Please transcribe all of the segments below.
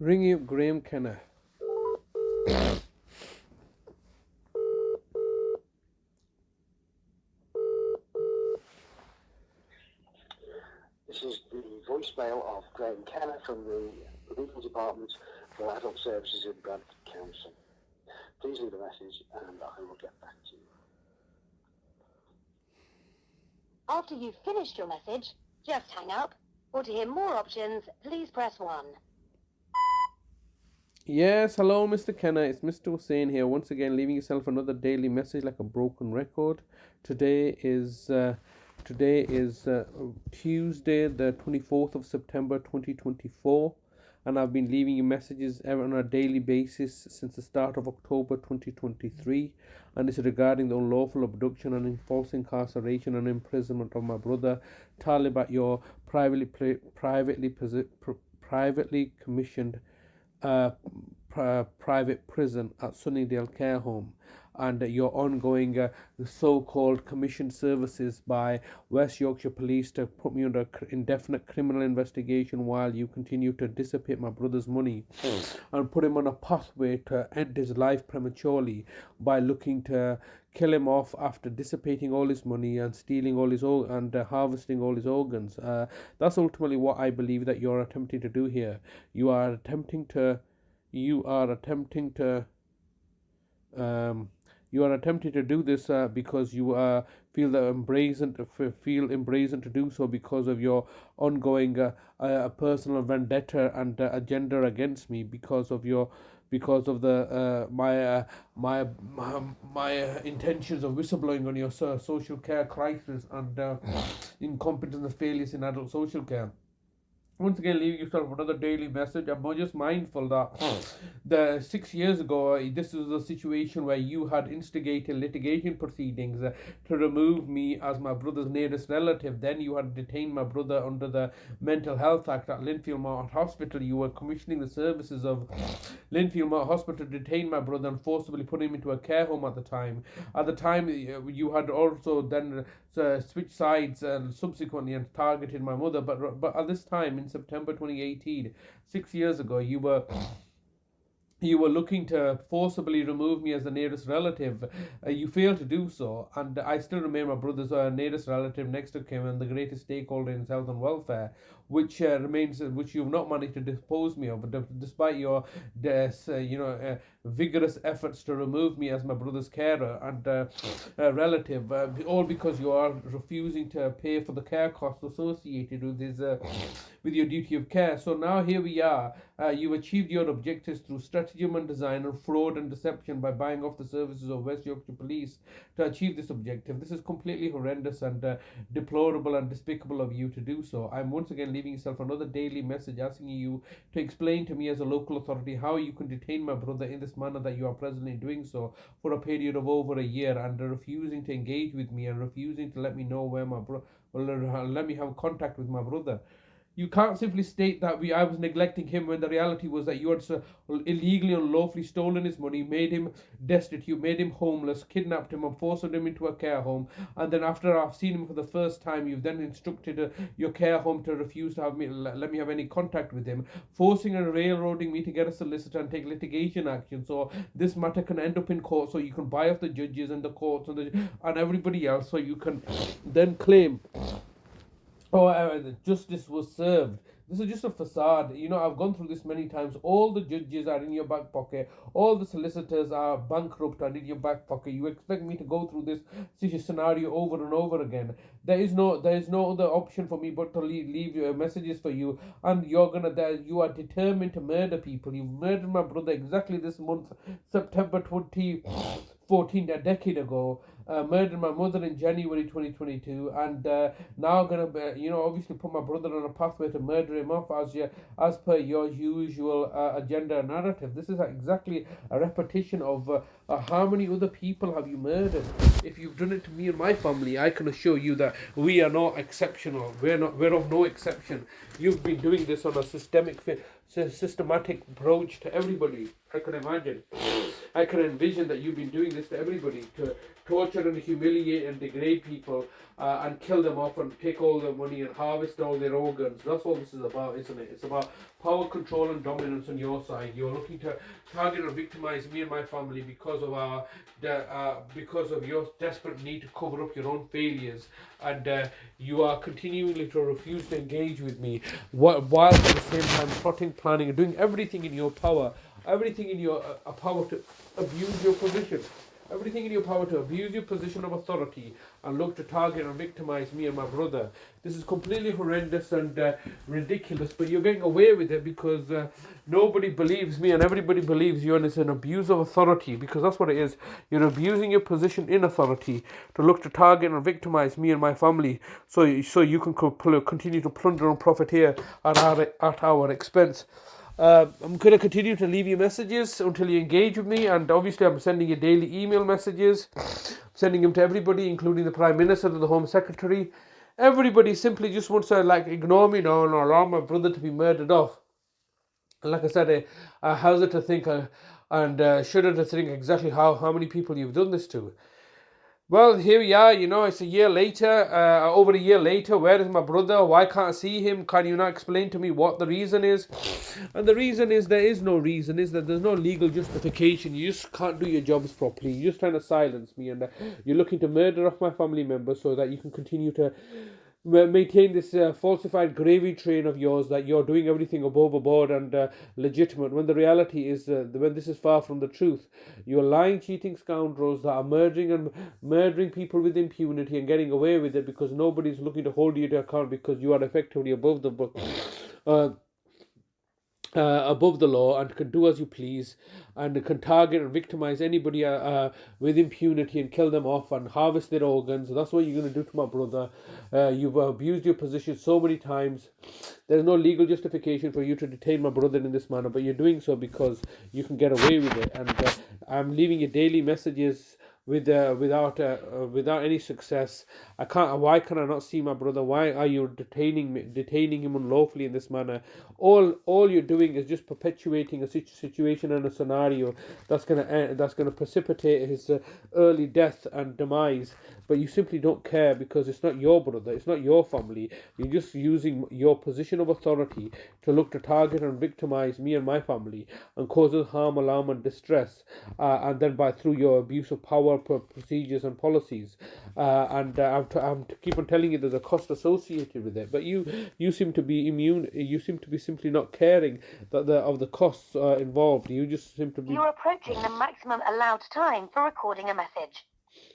Ringing up Graeme Kenna. This is the voicemail of Graeme Kenna from the Legal Department for Adult Services in Bradford Council. Please leave a message and I will get back to you. After you've finished your message, just hang up. Or to hear more options, please press 1. Yes, hello, Mr. Kenna. It's Mr. Hussain here, once again leaving yourself another daily message like a broken record. Today is Tuesday, the 24th of September 2024, and I've been leaving you messages on a daily basis since the start of October 2023, and it's regarding the unlawful abduction and false incarceration and imprisonment of my brother Talib at your privately commissioned private prison at Sunnydale Care Home, and your ongoing so-called commissioned services by West Yorkshire Police to put me under indefinite criminal investigation while you continue to dissipate my brother's money and put him on a pathway to end his life prematurely by looking to kill him off after dissipating all his money and stealing all his harvesting all his organs. That's ultimately what I believe that you're attempting to do here. You are attempting to do this because you feel embrazen to do so because of your ongoing personal vendetta and agenda against me, because of the my intentions of whistleblowing on your social care crisis and incompetence and failures in adult social care. Once again, leaving yourself another daily message. I'm just mindful that 6 years ago, this was a situation where you had instigated litigation proceedings to remove me as my brother's nearest relative. Then you had detained my brother under the Mental Health Act at Linfield Mart Hospital. You were commissioning the services of Linfield Mart Hospital to detain my brother and forcibly put him into a care home at the time. At the time, you had also then switched sides and subsequently and targeted my mother. But at this time, in September 2018, 6 years ago, you were looking to forcibly remove me as the nearest relative. You failed to do so, and I still remain my brother's nearest relative next to him and the greatest stakeholder in his health and welfare, which you've not managed to dispose me of, despite your vigorous efforts to remove me as my brother's carer and relative, all because you are refusing to pay for the care costs associated with your duty of care. So now here we are. You've achieved your objectives through stratagem and design and fraud and deception by buying off the services of West Yorkshire Police to achieve this objective. This is completely horrendous and deplorable and despicable of you to do so. I'm once again leaving yourself another daily message asking you to explain to me as a local authority how you can detain my brother in this manner that you are presently doing so for a period of over a year, and refusing to engage with me and refusing to let me know where let me have contact with my brother. You can't simply state that I was neglecting him when the reality was that you had illegally and unlawfully stolen his money, made him destitute, made him homeless, kidnapped him and forced him into a care home. And then after I've seen him for the first time, you've then instructed your care home to refuse to let me have any contact with him, forcing and railroading me to get a solicitor and take litigation action so this matter can end up in court, so you can buy off the judges and the courts and everybody else, so you can then claim justice was served. This is just a facade. I've gone through this many times. All the judges are in your back pocket. All the solicitors are bankrupt and in your back pocket. You expect me to go through this scenario over and over again. There is no other option for me but to leave messages for you. And you are determined to murder people. You murdered my brother exactly this month, September 2014, a decade ago. Murdered my mother in January 2022, and now gonna obviously put my brother on a pathway to murder him off as per your usual agenda and narrative. This is exactly a repetition of how many other people have you murdered. If you've done it to me and my family, I can assure you that we are not exceptional. We're of no exception. You've been doing this on a systematic approach to everybody, I can imagine. I can envision that you've been doing this to everybody, to torture and humiliate and degrade people, and kill them off and take all their money and harvest all their organs. That's what this is about, isn't it? It's about power, control and dominance on your side. You're looking to target and victimize me and my family because of your desperate need to cover up your own failures, and you are continually to refuse to engage with me, while at the same time plotting, planning and doing everything in your power, everything in your power to abuse your position. Everything in your power to abuse your position of authority and look to target and victimize me and my brother. This is completely horrendous and ridiculous, but you're getting away with it because nobody believes me and everybody believes you, and it's an abuse of authority, because that's what it is. You're abusing your position in authority to look to target and victimize me and my family, so you can continue to plunder and profiteer at our expense. I'm going to continue to leave you messages until you engage with me, and obviously I'm sending you daily email messages, sending them to everybody, including the Prime Minister and the Home Secretary. Everybody simply just wants to ignore me now and allow my brother to be murdered off. And like I said, I hazard to think and shudder to think exactly how many people you've done this to. Well, here we are, it's a year later, over a year later. Where is my brother? Why can't I see him? Can you not explain to me what the reason is? And the reason is there is no reason, is that there's no legal justification. You just can't do your jobs properly. You're just trying to silence me, and you're looking to murder off my family members so that you can continue to maintain this falsified gravy train of yours that you're doing everything above board and legitimate, when the reality is when this is far from the truth. You're lying, cheating scoundrels that are murdering people with impunity and getting away with it because nobody's looking to hold you to account, because you are effectively above the book. Above the law, and can do as you please, and can target and victimize anybody with impunity and kill them off and harvest their organs. That's what you're going to do to my brother. You've abused your position so many times. There's no legal justification for you to detain my brother in this manner, but you're doing so because you can get away with it. And I'm leaving you daily messages without any success. Why can I not see my brother? Why are you detaining him unlawfully in this manner? All you're doing is just perpetuating a situation and a scenario that's gonna precipitate his early death and demise. But you simply don't care, because it's not your brother, it's not your family. You're just using your position of authority to look to target and victimize me and my family and cause us harm, alarm and distress, and then through your abuse of power, procedures and policies, and I'm keep on telling you there's a cost associated with it, but you seem to be immune. You seem to be simply not caring of the costs involved. You just seem to be... You're approaching the maximum allowed time for recording a message.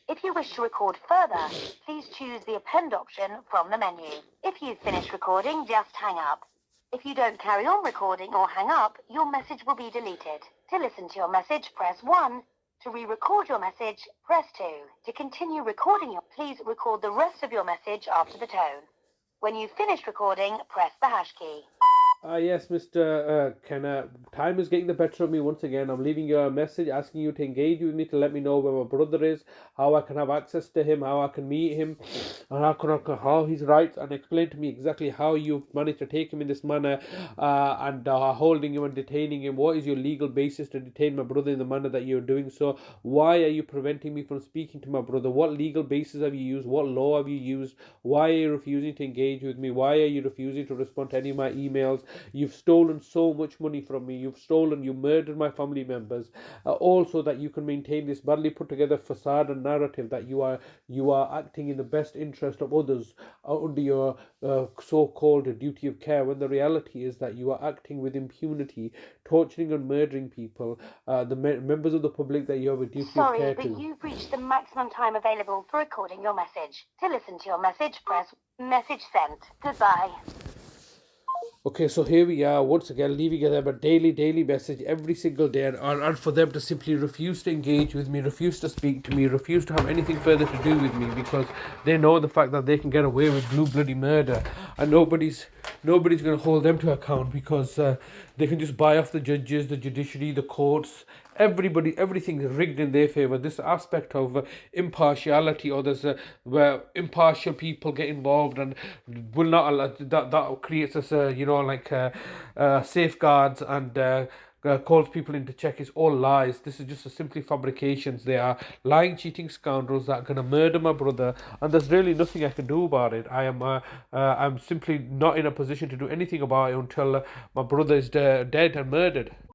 If you wish to record further, please choose the append option from the menu. If you've finished recording, just hang up. If you don't carry on recording or hang up, your message will be deleted. To listen to your message, press 1. To re-record your message, press 2. To continue recording please record the rest of your message after the tone. When you've finished recording, press the hash key. Yes, Mr. Kenna, time is getting the better of me once again. I'm leaving you a message asking you to engage with me, to let me know where my brother is, how I can have access to him, how I can meet him, and how he's right, and explain to me exactly how you've managed to take him in this manner, and holding him and detaining him. What is your legal basis to detain my brother in the manner that you're doing so? Why are you preventing me from speaking to my brother? What legal basis have you used? What law have you used? Why are you refusing to engage with me? Why are you refusing to respond to any of my emails? You've stolen so much money from me. You murdered my family members, all so that you can maintain this badly put together facade and narrative that you are acting in the best interest of others under your so-called duty of care, when the reality is that you are acting with impunity, torturing and murdering people, the members of the public that you have a duty of care to. Sorry, but you've reached the maximum time available for recording your message. To listen to your message, press message sent. Goodbye. Okay, so here we are once again leaving them a daily message every single day, and for them to simply refuse to engage with me, refuse to speak to me, refuse to have anything further to do with me, because they know the fact that they can get away with blue bloody murder, and nobody's going to hold them to account, because they can just buy off the judges, the judiciary, the courts. Everything is rigged in their favour. This aspect of impartiality, or there's where impartial people get involved and will not allow that creates us safeguards and calls people in to check is all lies. This is just simply fabrications. They are lying, cheating scoundrels that are going to murder my brother, and there's really nothing I can do about it. I'm simply not in a position to do anything about it until my brother is dead and murdered.